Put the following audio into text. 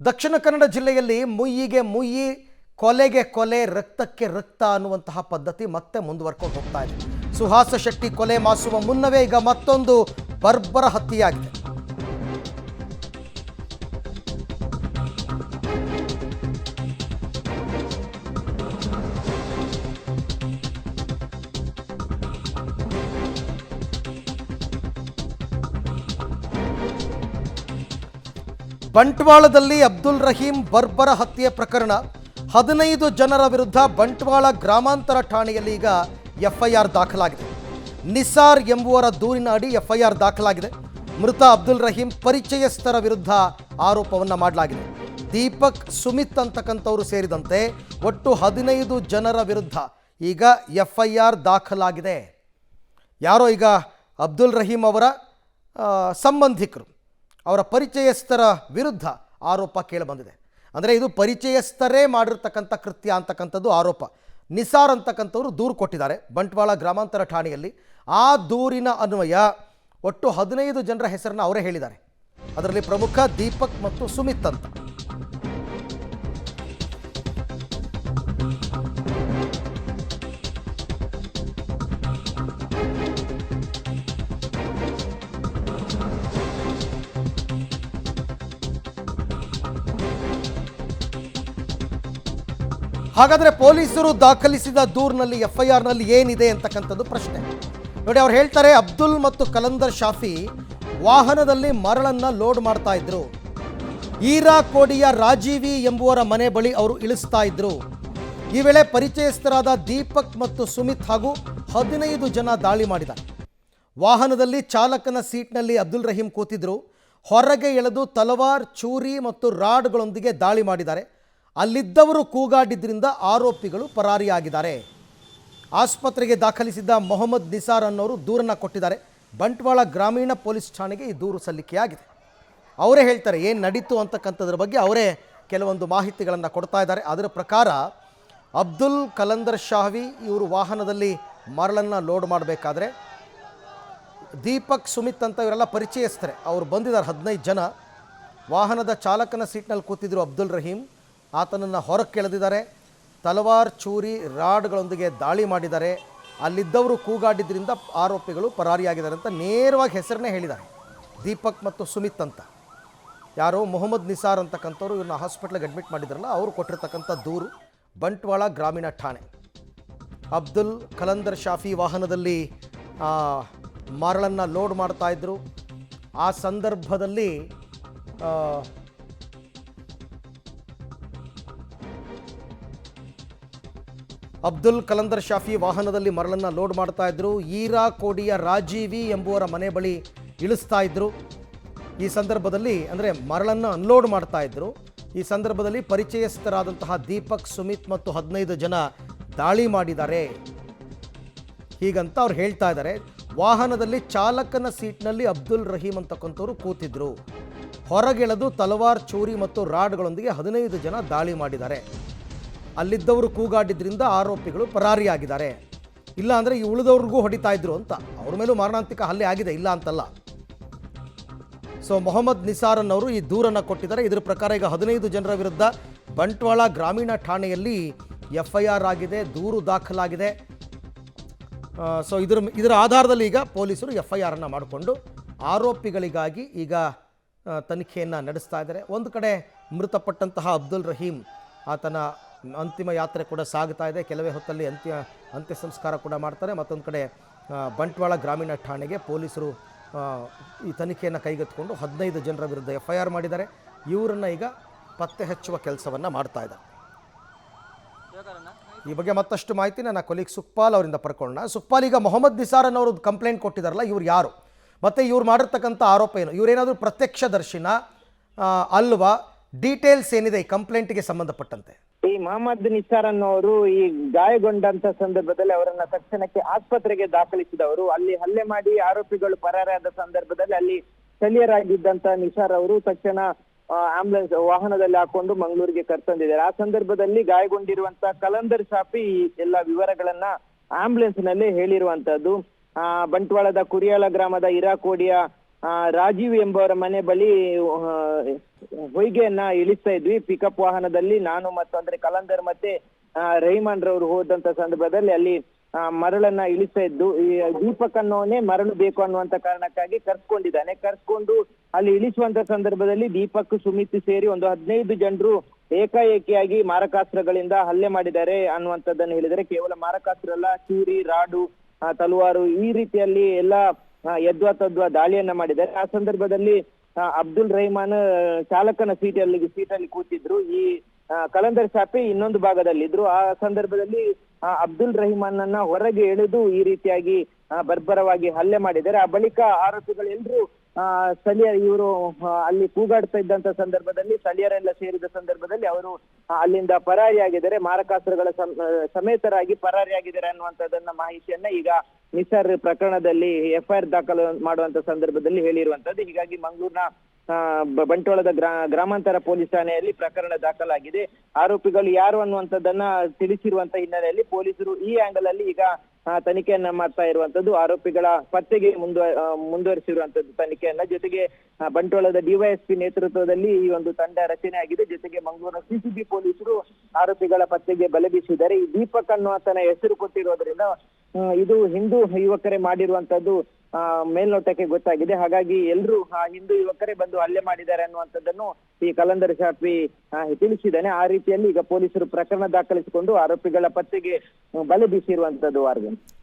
ದಕ್ಷಿಣ ಕನ್ನಡ ಜಿಲ್ಲೆಯಲ್ಲಿ ಮುಯ್ಯಿಗೆ ಮುಯ್ಯಿ, ಕೊಲೆಗೆ ಕೊಲೆ, ರಕ್ತಕ್ಕೆ ರಕ್ತ ಅನ್ನುವಂತಹ ಪದ್ಧತಿ ಮತ್ತೆ ಮುಂದುವರ್ಕೊಂಡು ಹೋಗ್ತಾ ಇದೆ. ಸುಹಾಸ ಶೆಟ್ಟಿ ಕೊಲೆ ಮಾಸುವ ಮುನ್ನವೇ ಈಗ ಮತ್ತೊಂದು ಬರ್ಬರ ಹತ್ಯೆಯಾಗಿದೆ. ಬಂಟ್ವಾಳದಲ್ಲಿ ಅಬ್ದುಲ್ ರಹೀಂ ಬರ್ಬರ ಹತ್ಯೆ ಪ್ರಕರಣ. 15 ಜನರ ವಿರುದ್ಧ ಬಂಟ್ವಾಳ ಗ್ರಾಮಾಂತರ ಠಾಣೆಯಲ್ಲಿ ಈಗ ಎಫ್ಐಆರ್ ದಾಖಲಾಗಿದೆ. ನಿಸಾರ್ ಎಂಬುವರ ದೂರಿನ ಅಡಿ ಎಫ್ಐಆರ್ ದಾಖಲಾಗಿದೆ. ಮೃತ ಅಬ್ದುಲ್ ರಹೀಂ ಪರಿಚಯಸ್ಥರ ವಿರುದ್ಧ ಆರೋಪವನ್ನು ಮಾಡಲಾಗಿದೆ. ದೀಪಕ್, ಸುಮಿತ್ ಅಂತಕ್ಕಂಥವರು ಸೇರಿದಂತೆ ಒಟ್ಟು 15 ಜನರ ವಿರುದ್ಧ ಈಗ ಎಫ್ಐಆರ್ ದಾಖಲಾಗಿದೆ. ಯಾರೋ ಈಗ ಅಬ್ದುಲ್ ರಹೀಂ ಅವರ ಸಂಬಂಧಿಕರು, ಅವರ ಪರಿಚಯಸ್ಥರ ವಿರುದ್ಧ ಆರೋಪ ಕೇಳಿಬಂದಿದೆ. ಅಂದರೆ ಇದು ಪರಿಚಯಸ್ಥರೇ ಮಾಡಿರ್ತಕ್ಕಂಥ ಕೃತ್ಯ ಅಂತಕ್ಕಂಥದ್ದು ಆರೋಪ. ನಿಸಾರ್ ಅಂತಕ್ಕಂಥವ್ರು ದೂರು ಕೊಟ್ಟಿದ್ದಾರೆ ಬಂಟ್ವಾಳ ಗ್ರಾಮಾಂತರ ಠಾಣೆಯಲ್ಲಿ. ಆ ದೂರಿನ ಅನ್ವಯ ಒಟ್ಟು 15 ಜನರ ಹೆಸರನ್ನು ಅವರೇ ಹೇಳಿದ್ದಾರೆ. ಅದರಲ್ಲಿ ಪ್ರಮುಖ ದೀಪಕ್ ಮತ್ತು ಸುಮಿತ್ ಅಂತ. ಹಾಗಾದರೆ ಪೊಲೀಸರು ದಾಖಲಿಸಿದ ದೂರಿನಲ್ಲಿ, ಎಫ್ಐಆರ್ನಲ್ಲಿ ಏನಿದೆ ಅಂತಕ್ಕಂಥದ್ದು ಪ್ರಶ್ನೆ. ನೋಡಿ, ಅವ್ರು ಹೇಳ್ತಾರೆ ಅಬ್ದುಲ್ ಮತ್ತು ಕಲಂದರ್ ಶಾಫಿ ವಾಹನದಲ್ಲಿ ಮರಳನ್ನು ಲೋಡ್ ಮಾಡ್ತಾ ಇದ್ರು. ಈರಾಕೋಡಿಯ ರಾಜೀವಿ ಎಂಬುವರ ಮನೆ ಬಳಿ ಅವರು ಇಳಿಸ್ತಾ ಇದ್ರು. ಈ ವೇಳೆ ಪರಿಚಯಸ್ಥರಾದ ದೀಪಕ್ ಮತ್ತು ಸುಮಿತ್ ಹಾಗೂ 15 ಜನ ದಾಳಿ ಮಾಡಿದ್ದಾರೆ. ವಾಹನದಲ್ಲಿ ಚಾಲಕನ ಸೀಟ್ನಲ್ಲಿ ಅಬ್ದುಲ್ ರಹೀಂ ಕೂತಿದ್ರು. ಹೊರಗೆ ಎಳೆದು ತಲವಾರ್, ಚೂರಿ ಮತ್ತು ರಾಡ್ಗಳೊಂದಿಗೆ ದಾಳಿ ಮಾಡಿದ್ದಾರೆ. ಅಲ್ಲಿದ್ದವರು ಕೂಗಾಡಿದ್ರಿಂದ ಆರೋಪಿಗಳು ಪರಾರಿಯಾಗಿದ್ದಾರೆ. ಆಸ್ಪತ್ರೆಗೆ ದಾಖಲಿಸಿದ್ದ ಮೊಹಮ್ಮದ್ ನಿಸಾರ್ ಅನ್ನೋರು ದೂರನ್ನು ಕೊಟ್ಟಿದ್ದಾರೆ. ಬಂಟ್ವಾಳ ಗ್ರಾಮೀಣ ಪೊಲೀಸ್ ಠಾಣೆಗೆ ಈ ದೂರು ಸಲ್ಲಿಕೆಯಾಗಿದೆ. ಅವರೇ ಹೇಳ್ತಾರೆ ಏನು ನಡೀತು ಅಂತಕ್ಕಂಥದ್ರ ಬಗ್ಗೆ ಅವರೇ ಕೆಲವೊಂದು ಮಾಹಿತಿಗಳನ್ನು ಕೊಡ್ತಾ ಇದ್ದಾರೆ. ಅದರ ಪ್ರಕಾರ ಅಬ್ದುಲ್, ಕಲಂದರ್ ಶಾಹವಿ ಇವರು ವಾಹನದಲ್ಲಿ ಮರಳನ್ನು ಲೋಡ್ ಮಾಡಬೇಕಾದ್ರೆ ದೀಪಕ್, ಸುಮಿತ್ ಅಂತ ಇವರೆಲ್ಲ ಪರಿಚಯಸ್ಥರೆ. ಅವರು ಬಂದಿದ್ದಾರೆ 15 ಜನ. ವಾಹನದ ಚಾಲಕನ ಸೀಟ್ನಲ್ಲಿ ಕೂತಿದ್ರು ಅಬ್ದುಲ್ ರಹೀಂ. ಆತನನ್ನು ಹೊರಗೆ ಕೆಳೆದಿದ್ದಾರೆ. ತಲವಾರ್, ಚೂರಿ, ರಾಡ್ಗಳೊಂದಿಗೆ ದಾಳಿ ಮಾಡಿದ್ದಾರೆ. ಅಲ್ಲಿದ್ದವರು ಕೂಗಾಡಿದ್ರಿಂದ ಆರೋಪಿಗಳು ಪರಾರಿಯಾಗಿದ್ದಾರೆ ಅಂತ ನೇರವಾಗಿ ಹೆಸರನ್ನೇ ಹೇಳಿದ್ದಾರೆ, ದೀಪಕ್ ಮತ್ತು ಸುಮಿತ್ ಅಂತ. ಯಾರೋ ಮೊಹಮ್ಮದ್ ನಿಸಾರ್ ಅಂತಕ್ಕಂಥವ್ರು ಇವ್ರನ್ನ ಹಾಸ್ಪಿಟ್ಲಿಗೆ ಅಡ್ಮಿಟ್ ಮಾಡಿದ್ರಲ್ಲ, ಅವರು ಕೊಟ್ಟಿರ್ತಕ್ಕಂಥ ದೂರು ಬಂಟ್ವಾಳ ಗ್ರಾಮೀಣ ಠಾಣೆ. ಅಬ್ದುಲ್, ಕಲಂದರ್ ಶಾಫಿ ವಾಹನದಲ್ಲಿ ಮರಳನ್ನು ಲೋಡ್ ಮಾಡ್ತಾಯಿದ್ರು. ಆ ಸಂದರ್ಭದಲ್ಲಿ ಅಬ್ದುಲ್, ಕಲಂದರ್ ಶಾಫಿ ವಾಹನದಲ್ಲಿ ಮರಳನ್ನು ಲೋಡ್ ಮಾಡ್ತಾ ಇದ್ರು. ಈರಾಕೋಡಿಯ ರಾಜೀವಿ ಎಂಬುವರ ಮನೆ ಬಳಿ ಇಳಿಸ್ತಾ ಇದ್ರು. ಈ ಸಂದರ್ಭದಲ್ಲಿ ಅಂದರೆ ಮರಳನ್ನು ಅನ್ಲೋಡ್ ಮಾಡ್ತಾ ಇದ್ರು. ಈ ಸಂದರ್ಭದಲ್ಲಿ ಪರಿಚಯಸ್ಥರಾದಂತಹ ದೀಪಕ್, ಸುಮಿತ್ ಮತ್ತು 15 ಜನ ದಾಳಿ ಮಾಡಿದ್ದಾರೆ ಹೀಗಂತ ಅವ್ರು ಹೇಳ್ತಾ ಇದ್ದಾರೆ. ವಾಹನದಲ್ಲಿ ಚಾಲಕನ ಸೀಟ್ನಲ್ಲಿ ಅಬ್ದುಲ್ ರಹೀಂ ಅಂತಕ್ಕಂಥವ್ರು ಕೂತಿದ್ರು. ಹೊರಗೆಳೆದು ತಲವಾರ್, ಚೂರಿ ಮತ್ತು ರಾಡ್ಗಳೊಂದಿಗೆ 15 ಜನ ದಾಳಿ ಮಾಡಿದ್ದಾರೆ. ಅಲ್ಲಿದ್ದವರು ಕೂಗಾಡಿದ್ರಿಂದ ಆರೋಪಿಗಳು ಪರಾರಿಯಾಗಿದ್ದಾರೆ. ಇಲ್ಲ ಅಂದರೆ ಈ ಉಳಿದವ್ರಿಗೂ ಹೊಡಿತಾ ಇದ್ರು ಅಂತ. ಅವ್ರ ಮೇಲೂ ಮಾರಣಾಂತಿಕ ಹಲ್ಲೆ ಆಗಿದೆ, ಇಲ್ಲ ಅಂತಲ್ಲ. ಸೊ ಮೊಹಮ್ಮದ್ ನಿಸಾರ್ ಅನ್ನೋರು ಈ ದೂರನ್ನು ಕೊಟ್ಟಿದ್ದಾರೆ. ಇದರ ಪ್ರಕಾರ ಈಗ 15 ಜನರ ವಿರುದ್ಧ ಬಂಟ್ವಾಳ ಗ್ರಾಮೀಣ ಠಾಣೆಯಲ್ಲಿ ಎಫ್ಐಆರ್ ಆಗಿದೆ, ದೂರು ದಾಖಲಾಗಿದೆ. ಸೊ ಇದರ ಆಧಾರದಲ್ಲಿ ಈಗ ಪೊಲೀಸರು ಎಫ್ಐಆರನ್ನು ಮಾಡಿಕೊಂಡು ಆರೋಪಿಗಳಿಗಾಗಿ ಈಗ ತನಿಖೆಯನ್ನು ನಡೆಸ್ತಾ ಇದ್ದಾರೆ. ಒಂದು ಕಡೆ ಮೃತಪಟ್ಟಂತಹ ಅಬ್ದುಲ್ ರಹೀಂ ಆತನ ಅಂತಿಮ ಯಾತ್ರೆ ಕೂಡ ಸಾಗ್ತಾ ಇದೆ. ಕೆಲವೇ ಹೊತ್ತಲ್ಲಿ ಅಂತ್ಯ ಸಂಸ್ಕಾರ ಕೂಡ ಮಾಡ್ತಾರೆ. ಮತ್ತೊಂದು ಕಡೆ ಬಂಟ್ವಾಳ ಗ್ರಾಮೀಣ ಠಾಣೆಗೆ ಪೊಲೀಸರು ಈ ತನಿಖೆಯನ್ನು ಕೈಗೆತ್ತಿಕೊಂಡು 15 ಜನರ ವಿರುದ್ಧ ಎಫ್ಐಆರ್ ಮಾಡಿದ್ದಾರೆ. ಇವರನ್ನು ಈಗ ಪತ್ತೆ ಹಚ್ಚುವ ಕೆಲಸವನ್ನು ಮಾಡ್ತಾ ಇದ್ದಾರೆ. ಈ ಬಗ್ಗೆ ಮತ್ತಷ್ಟು ಮಾಹಿತಿ ನನ್ನ ಕೊಲೀಗ್ ಸುಕ್ಪಾಲ್ ಅವರಿಂದ ಪಡ್ಕೊಳ್ಳೋಣ. ಸುಕ್ಪಾಲ್, ಈಗ ಮೊಹಮ್ಮದ್ ನಿಸಾರ್ ಅನ್ನೋರು ಕಂಪ್ಲೇಂಟ್ ಕೊಟ್ಟಿದ್ದಾರಲ್ಲ, ಇವ್ರು ಯಾರು ಮತ್ತು ಇವ್ರು ಮಾಡಿರ್ತಕ್ಕಂಥ ಆರೋಪ ಏನು? ಇವರೇನಾದರೂ ಪ್ರತ್ಯಕ್ಷದರ್ಶಿನ ಅಲ್ವಾ? ಡೀಟೇಲ್ಸ್ ಏನಿದೆ ಈ ಕಂಪ್ಲೇಂಟ್ಗೆ ಸಂಬಂಧಪಟ್ಟಂತೆ? ಈ ಮೊಹಮ್ಮದ್ ನಿಸಾರ್ ಅನ್ನೋರು ಈ ಗಾಯಗೊಂಡಂತ ಸಂದರ್ಭದಲ್ಲಿ ಅವರನ್ನ ತಕ್ಷಣಕ್ಕೆ ಆಸ್ಪತ್ರೆಗೆ ದಾಖಲಿಸಿದವರು. ಅಲ್ಲಿ ಹಲ್ಲೆ ಮಾಡಿ ಆರೋಪಿಗಳು ಪರಾರಾದ ಸಂದರ್ಭದಲ್ಲಿ ಅಲ್ಲಿ ಸ್ಥಳೀಯರಾಗಿದ್ದಂತ ನಿಸಾರ್ ಅವರು ತಕ್ಷಣ ಆಂಬುಲೆನ್ಸ್ ವಾಹನದಲ್ಲಿ ಹಾಕೊಂಡು ಮಂಗಳೂರಿಗೆ ಕರ್ತಂದಿದ್ದಾರೆ. ಆ ಸಂದರ್ಭದಲ್ಲಿ ಗಾಯಗೊಂಡಿರುವಂತ ಕಲಂದರ್ ಶಾಫಿ ಎಲ್ಲ ವಿವರಗಳನ್ನ ಆಂಬುಲೆನ್ಸ್ ನಲ್ಲಿ ಹೇಳಿರುವಂತದ್ದು. ಬಂಟ್ವಾಳದ ಕುರಿಯಾಳ ಗ್ರಾಮದ ಇರಾಕೋಡಿಯ ರಾಜೀವ್ ಎಂಬುವರ ಮನೆ ಬಳಿ ಹೊಯ್ಗೆಯನ್ನ ಇಳಿಸ್ತಾ ಇದ್ವಿ. ಪಿಕಪ್ ವಾಹನದಲ್ಲಿ ನಾನು ಮತ್ತು ಅಂದ್ರೆ ಕಲಂದರ್ ಮತ್ತೆ ರಹಿಮಾನ್ ರವರು ಹೋದಂತ ಸಂದರ್ಭದಲ್ಲಿ ಅಲ್ಲಿ ಮರಳನ್ನ ಇಳಿಸ್ತಾ ಇದ್ದು, ಈ ದೀಪಕ್ ಅನ್ನೋನೇ ಮರಳು ಬೇಕು ಅನ್ನುವಂತ ಕಾರಣಕ್ಕಾಗಿ ಕರ್ಸ್ಕೊಂಡು ಅಲ್ಲಿ ಇಳಿಸುವಂತ ಸಂದರ್ಭದಲ್ಲಿ ದೀಪಕ್ ಸುಮಿತ್ ಸೇರಿ ಒಂದು 15 ಜನರು ಏಕಾಏಕಿಯಾಗಿ ಮಾರಕಾಸ್ತ್ರಗಳಿಂದ ಹಲ್ಲೆ ಮಾಡಿದ್ದಾರೆ ಅನ್ನುವಂಥದ್ದನ್ನು ಹೇಳಿದರೆ, ಕೇವಲ ಮಾರಕಾಸ್ತ್ರ ಅಲ್ಲ, ಚೂರಿ, ರಾಡು, ತಲವಾರು ಈ ರೀತಿಯಲ್ಲಿ ಎಲ್ಲ ಯದ್ವಾ ತದ್ವಾ ದಾಳಿಯನ್ನ ಮಾಡಿದ್ದಾರೆ. ಆ ಸಂದರ್ಭದಲ್ಲಿ ಅಬ್ದುಲ್ ರಹಿಮಾನ್ ಚಾಲಕನ ಸೀಟಲ್ಲಿ ಕೂತಿದ್ರು. ಈ ಕಲಂದರ್ ಶಾಫಿ ಇನ್ನೊಂದು ಭಾಗದಲ್ಲಿದ್ರು. ಆ ಸಂದರ್ಭದಲ್ಲಿ ಅಬ್ದುಲ್ ರಹಿಮಾನ್ ಅನ್ನ ಹೊರಗೆ ಎಳೆದು ಈ ರೀತಿಯಾಗಿ ಬರ್ಬರವಾಗಿ ಹಲ್ಲೆ ಮಾಡಿದ್ದಾರೆ. ಆ ಬಳಿಕ ಆರೋಪಿಗಳೆಲ್ಲರೂ ಸ್ಥಳೀಯ ಇವರು ಅಲ್ಲಿ ಕೂಗಾಡ್ತಾ ಇದ್ದಂತ ಸಂದರ್ಭದಲ್ಲಿ ಸ್ಥಳೀಯರೆಲ್ಲ ಸೇರಿದ ಸಂದರ್ಭದಲ್ಲಿ ಅವರು ಅಲ್ಲಿಂದ ಪರಾರಿಯಾಗಿದ್ದಾರೆ, ಮಾರಕಾಸ್ತ್ರಗಳ ಸಮೇತರಾಗಿ ಪರಾರಿಯಾಗಿದ್ದಾರೆ ಅನ್ನುವಂಥದ್ದನ್ನ ಮಾಹಿತಿಯನ್ನ ಈಗ ನಿಸಾರ್ ಪ್ರಕರಣದಲ್ಲಿ FIR ದಾಖಲು ಮಾಡುವಂತ ಸಂದರ್ಭದಲ್ಲಿ ಹೇಳಿರುವಂತದ್ದು. ಹೀಗಾಗಿ ಮಂಗಳೂರಿನ ಬಂಟ್ವಾಳದ ಗ್ರಾಮಾಂತರ ಪೊಲೀಸ್ ಠಾಣೆಯಲ್ಲಿ ಪ್ರಕರಣ ದಾಖಲಾಗಿದೆ. ಆರೋಪಿಗಳು ಯಾರು ಅನ್ನುವಂಥದ್ದನ್ನ ತಿಳಿಸಿರುವಂತ ಹಿನ್ನೆಲೆಯಲ್ಲಿ ಪೊಲೀಸರು ಈ ಆಂಗಲ್ ಅಲ್ಲಿ ಈಗ ತನಿಖೆಯನ್ನ ಮಾಡ್ತಾ ಇರುವಂತದ್ದು. ಆರೋಪಿಗಳ ಪತ್ತೆಗೆ ಮುಂದುವರಿಸಿರುವಂತದ್ದು ತನಿಖೆಯನ್ನ. ಜೊತೆಗೆ ಬಂಟ್ವಾಳದ DYSP ನೇತೃತ್ವದಲ್ಲಿ ಈ ಒಂದು ತಂಡ ರಚನೆ ಆಗಿದೆ. ಜೊತೆಗೆ ಮಂಗಳೂರಿನ CCB ಪೊಲೀಸರು ಆರೋಪಿಗಳ ಪತ್ತೆಗೆ ಬಲೆ ಬೀಸಿದ್ದಾರೆ. ಈ ದೀಪಕ್ ಅನ್ನುವಂತನ ಹೆಸರು ಕೊಟ್ಟಿರೋದ್ರಿಂದ ಇದು ಹಿಂದೂ ಯುವಕರೇ ಮಾಡಿರುವಂತದ್ದು ಮೇಲ್ನೋಟಕ್ಕೆ ಗೊತ್ತಾಗಿದೆ. ಹಾಗಾಗಿ ಎಲ್ರು ಹಿಂದೂ ಯುವಕರೇ ಬಂದು ಹಲ್ಲೆ ಮಾಡಿದ್ದಾರೆ ಅನ್ನುವಂಥದ್ದನ್ನು ಈ ಕಲಂದರ್ ಶಾಫಿ ತಿಳಿಸಿದ್ದಾನೆ. ಆ ರೀತಿಯಲ್ಲಿ ಈಗ ಪೊಲೀಸರು ಪ್ರಕರಣ ದಾಖಲಿಸಿಕೊಂಡು ಆರೋಪಿಗಳ ಪತ್ತೆಗೆ ಬಲೆ ಬೀಸಿರುವಂತದ್ದು.